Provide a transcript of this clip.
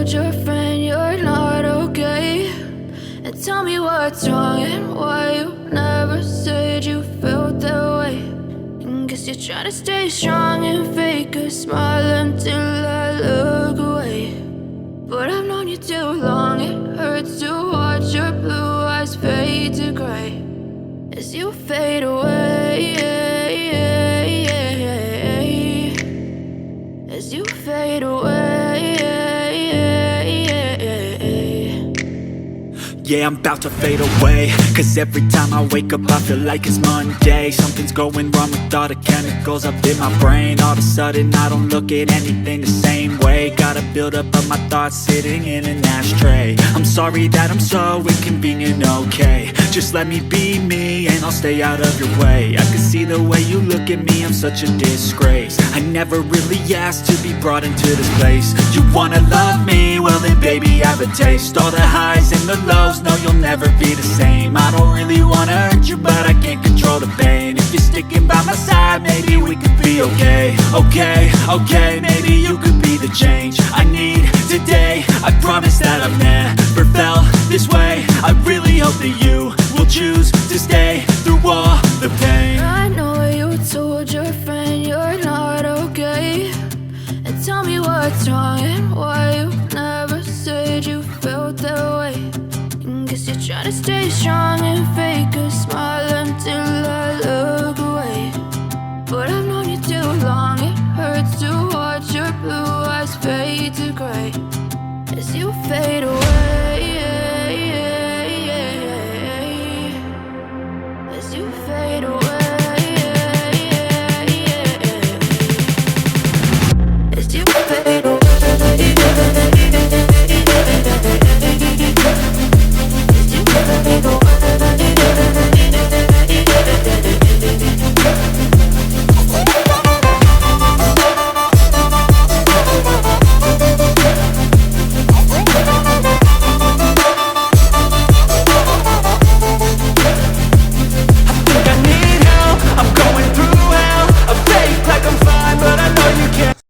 told your friend you're not okay? And tell me what's wrong and why you never said you felt that way. And guess you're trying to stay strong and fake a smile until I look away. But I've known you too long, it hurts to watch your blue eyes fade to gray as you fade away, as you fade away. Yeah, I'm about to fade away, cause every time I wake up I feel like it's Monday. Something's going wrong with all the chemicals up in my brain. All of a sudden I don't look at anything the same way. Got a buildup of my thoughts sitting in an ashtray. I'm sorry that I'm so inconvenient, okay? Just let me be me and I'll stay out of your way. I can see the way you look at me, I'm such a disgrace. I never really asked to be brought into this place. You wanna love me? Well then baby I have a taste. All the highs and the lows, no you'll never be the same. I don't really wanna hurt you but I can't control the pain. If you're sticking by my side maybe we could be okay. Okay, maybe you could be the change I need today. I promise that I've never felt this way. I really hope that you will choose to stay through all the pain. I know you told your friend you're not okay. And tell me what's wrong and why you never said you felt that way. And guess you're trying to stay strong and fake a smile until I look away. But I've known you too long, it hurts to watch your blue eyes fade to gray as you fade away.